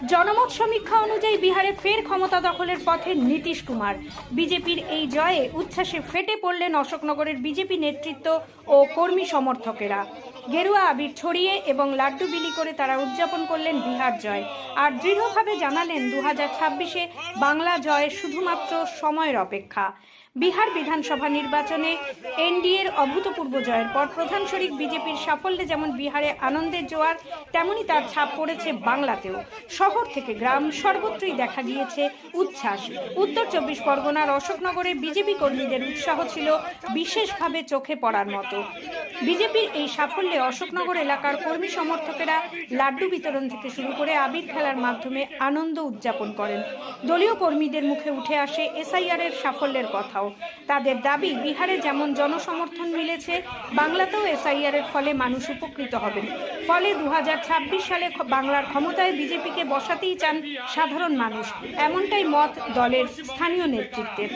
জনমত সমীক্ষা অনুযায়ী বিহারে ফের ক্ষমতা দখলের পথে নীতিশ কুমার। বিজেপির এই জয়ে উচ্ছ্বাসে ফেটে পড়লেন অশোকনগরের বিজেপি নেতৃত্ব ও কর্মী সমর্থকেরা। গেরুয়া আবির ছড়িয়ে এবং লাড্ডু বিলি করে তারা উদযাপন করলেন বিহার জয়, আর দৃঢ়ভাবে জানালেন 2026-এ বাংলা জয় শুধুমাত্র সময়ের অপেক্ষা। বিহার বিধানসভা নির্বাচনে এনডিএর অভূতপূর্ব জয়ের পর প্রধান শরিক বিজেপির সাফল্যে যেমন বিহারে আনন্দের জোয়ার, তেমনি তার ছাপ পড়েছে বাংলাতেও। শহর থেকে গ্রাম সর্বত্রই দেখা গিয়েছে উচ্ছ্বাস। উত্তর 24 পরগনার অশোকনগরে বিজেপি কর্মীদের উৎসাহ ছিল বিশেষভাবে চোখে পড়ার মতো। বিজেপির এই সাফল্যে অশোকনগর এলাকার কর্মী সমর্থকেরা লাড্ডু বিতরণ থেকে শুরু করে আবির খেলার মাধ্যমে আনন্দ উদযাপন করেন। দলীয় কর্মীদের মুখে উঠে আসে এসআইআর-এর সাফল্যের কথাও। তাদের দাবি, বিহারে যেমন জনসমর্থন মিলেছে, বাংলাতেও এসআইআর-এর ফলে মানুষ উপকৃত হবেন। ফলে 2026 সালে বাংলার ক্ষমতায় বিজেপিকে বসাতেই চান সাধারণ মানুষ, এমনটাই মত দলের স্থানীয় নেতৃত্বের।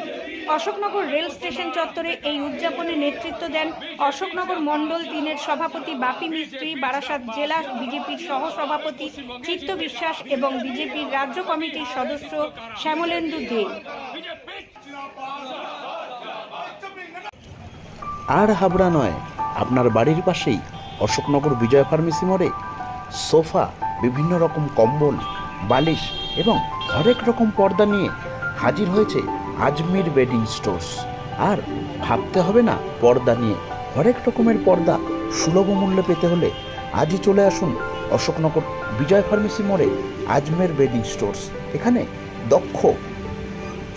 অশোকনগর রেল স্টেশন চত্বরে এই উদযাপনে নেতৃত্ব দেন অশোকনগর মণ্ডল 3-এর সভাপতি বাপি মিস্ত্রি, বারাসাত জেলা বিজেপির সহসভাপতি চিত্ত বিশ্বাস এবং বিজেপির রাজ্য কমিটির সদস্য শ্যামলেন্দু দে। আর হাবড়া নয়, আপনার বাড়ির পাশেই অশোকনগর বিজয় ফার্মেসি মোড়ে সোফা, বিভিন্ন রকম কম্বল, বালিশ এবং হরেক রকম পর্দা নিয়ে হাজির হয়েছে আজমির বেডিং স্টোর্স। আর ভাবতে হবে না পর্দা নিয়ে, হরেক রকমের পর্দা সুলভ মূল্যে পেতে হলে আজই চলে আসুন অশোকনগর বিজয় ফার্মেসি মোড়ে আজমের বেডিং স্টোর্স। এখানে দক্ষ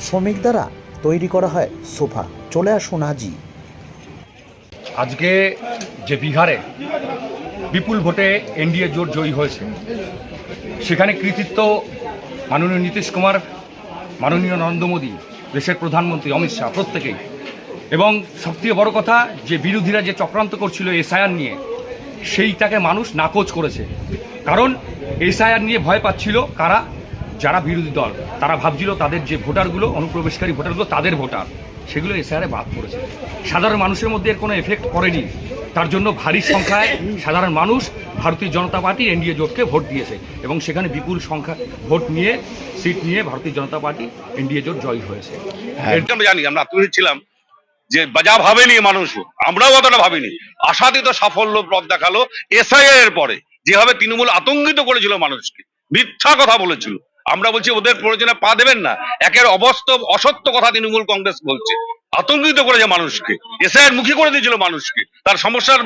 শ্রমিক দ্বারা তৈরি করা হয় সোফা। চলে আসুন আজই। আজকে যে বিহারে বিপুল ভোটে এনডিএ জোট জয়ী হয়েছে, সেখানে কৃতিত্ব মাননীয় নীতিশ কুমার, মাননীয় নরেন্দ্র মোদী, দেশের প্রধানমন্ত্রী অমিত শাহ, প্রত্যেকেই। এবং সবথেকে বড় কথা, যে বিরোধীরা যে চক্রান্ত করছিল এসআইআর নিয়ে, সেইটাকে মানুষ নাকচ করেছে। কারণ এসআইআর নিয়ে ভয় পাচ্ছিল কারা? যারা বিরোধী দল। তারা ভাবছিল তাদের যে ভোটারগুলো, অনুপ্রবেশকারী ভোটারগুলো, তাদের ভোটার, সেগুলো এসআইআরে বাদ পড়েছে। সাধারণ মানুষের মধ্যে এর কোনো এফেক্ট পড়েনি। তার জন্য ভারী সংখ্যায় সাধারণ মানুষ ভারতীয় জনতা পার্টি এনডিএ জোটকে ভোট দিয়েছে এবং সেখানে বিপুল সংখ্যা ভোট নিয়ে, সিট নিয়ে ভারতীয় জনতা পার্টি এনডিএ জোট জয়ী হয়েছে। এটা জানি, আমরা আত্মবিশ্বাসী ছিলাম যে যা ভাবেনি মানুষ, আমরাও অতটা ভাবিনি। আশাতীত সাফল্য পথ দেখালো এসআইআর এর পরে। যেভাবে তৃণমূল আতঙ্কিত করেছিল মানুষকে, মিথ্যা কথা বলেছিল, আমরা বলছি ওদের প্রয়োজনে পা দেবেন না। একের অবাস্তব অসত্য কথা তৃণমূল কংগ্রেস বলছে, আতঙ্কিত করেছে মানুষকে, এসআইআর মুখী করে দিয়েছিল মানুষকে, তার সমস্যার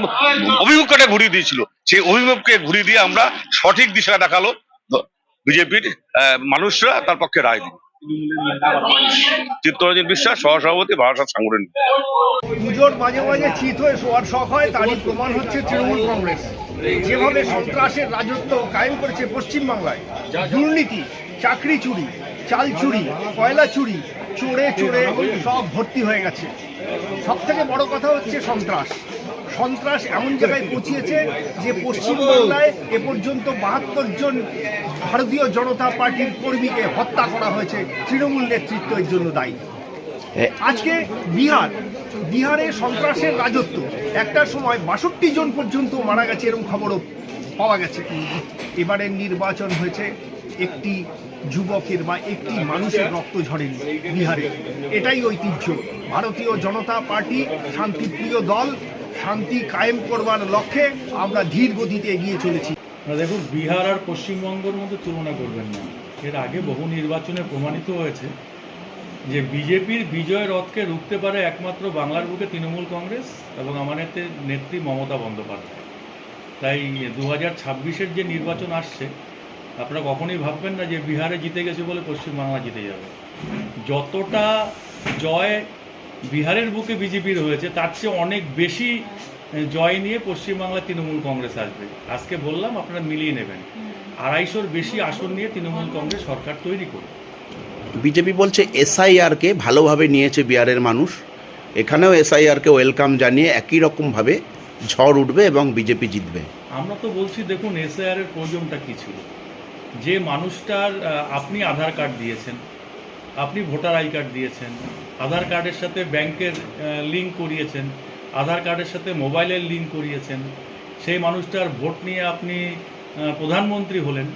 অভিমুখটা ঘুরিয়ে দিয়েছিল। সেই অভিমুখকে ঘুরিয়ে দিয়ে আমরা সঠিক দিশা দেখালো বিজেপির মানুষরা, তার পক্ষে রায় দিল। চিত্তরঞ্জন বিশ্বাস, সহসভাপতি, বারাসাত সাংগঠনিক। পুজোর মাঝে মাঝে চিত হয়ে শোয়ার শখ হয়, তারই প্রমাণ হচ্ছে তৃণমূল কংগ্রেস যেভাবে সন্ত্রাসের রাজত্ব কায়েম করেছে পশ্চিমবাংলায়। দুর্নীতি, চাকরি চুরি, চাল চুরি, কয়লা চুরি, চোরে চোরে সব ভর্তি হয়ে গেছে। সব থেকে বড় কথা হচ্ছে সন্ত্রাস। সন্ত্রাস এমন জায়গায় পৌঁছিয়েছে যে পশ্চিমবাংলায় এ পর্যন্ত 72 জন ভারতীয় জনতা পার্টির কর্মীকে হত্যা করা হয়েছে। তৃণমূল নেতৃত্ব এর জন্য দায়ী। আজকে বিহারে সন্ত্রাসের রাজত্ব, একটা সময় 62 জন পর্যন্ত মারা গেছে, এরকম খবরও পাওয়া গেছে। এবারের নির্বাচন হয়েছে একটি যুবকের বা একটি মানুষের রক্ত ঝরেনি বিহারে। এটাই ঐতিহ্য। ভারতীয় জনতা পার্টি শান্তিপ্রিয় দল, শান্তি কায়েম করবার লক্ষ্যে আমরা ধীর গতিতে এগিয়ে চলেছি। দেখুন, বিহার আর পশ্চিমবঙ্গের মধ্যে তুলনা করবেন না। এর আগে বহু নির্বাচনে প্রমাণিত হয়েছে যে বিজেপির বিজয় রথকে রুখতে পারে একমাত্র বাংলার বুকে তৃণমূল কংগ্রেস এবং আমাদের নেত্রী মমতা বন্দ্যোপাধ্যায়। তাই 2026-এর যে নির্বাচন আসছে, আপনারা কখনোই ভাববেন না যে বিহারে জিতে গেছে বলে পশ্চিমবাংলা জিতে যাবে। যতটা জয় বিহারের বুকে বিজেপির হয়েছে, তার চেয়ে অনেক বেশি জয় নিয়ে পশ্চিমবাংলা তৃণমূল কংগ্রেস আসবে। আজকে বললাম, আপনারা মিলিয়ে নেবেন, 250-র বেশি আসন নিয়ে তৃণমূল কংগ্রেস সরকার তৈরি করবে। বিজেপি বলছে এসআইআরকে ভালোভাবে নিয়েছে বিহারের মানুষ, এখানেও এসআইআরকে ওয়েলকাম জানিয়ে একই রকমভাবে ঝড় উঠবে এবং বিজেপি জিতবে। আমরা তো বলছি, দেখুন এসআইআর-এর প্রয়োজনটা কী ছিল? যে মানুষটার আপনি আধার কার্ড দিয়েছেন, আপনি ভোটার আই কার্ড দিয়েছেন, আধার কার্ডের সাথে ব্যাংকের লিঙ্ক করিয়েছেন, আধার কার্ডের সাথে মোবাইলের লিঙ্ক করিয়েছেন, সেই মানুষটার ভোট নিয়ে আপনি প্রধানমন্ত্রী হলেন,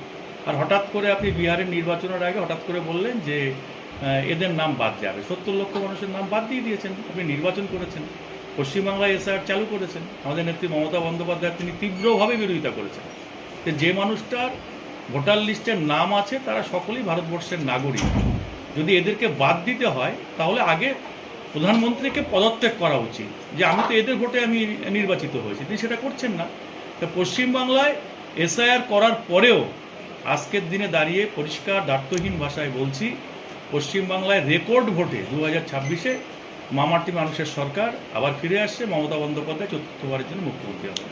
আর হঠাৎ করে আপনি বিহারের নির্বাচনের আগে হঠাৎ করে বললেন যে এদের নাম বাদ যাবে। 70 লক্ষ মানুষের নাম বাদ দিয়ে দিয়েছেন, আপনি নির্বাচন করেছেন, পশ্চিমবাংলায় এসআইআর চালু করেছেন, আমাদের নেত্রী মমতা বন্দ্যোপাধ্যায় তিনি তীব্রভাবে বিরোধিতা করেছেন। যে মানুষটার ভোটার লিস্টের নাম আছে তারা সকলেই ভারতবর্ষের নাগরিক, যদি এদেরকে বাদ দিতে হয় তাহলে আগে প্রধানমন্ত্রীকে পদত্যাগ করা উচিত, যে আমি তো এদের ভোটে আমি নির্বাচিত হয়েছি, তিনি সেটা করছেন না। তো পশ্চিমবাংলায় এসআইআর করার পরেও আজকের দিনে দাঁড়িয়ে পরিষ্কার দায়িত্বহীন ভাষায় বলছি, পশ্চিমবাংলায় রেকর্ড ভোটে 2026-এ মামাটি মানুষের সরকার আবার ফিরে আসছে, মমতা বন্দ্যোপাধ্যায় চতুর্থবারের জন্য মুখ্যমন্ত্রী হবে।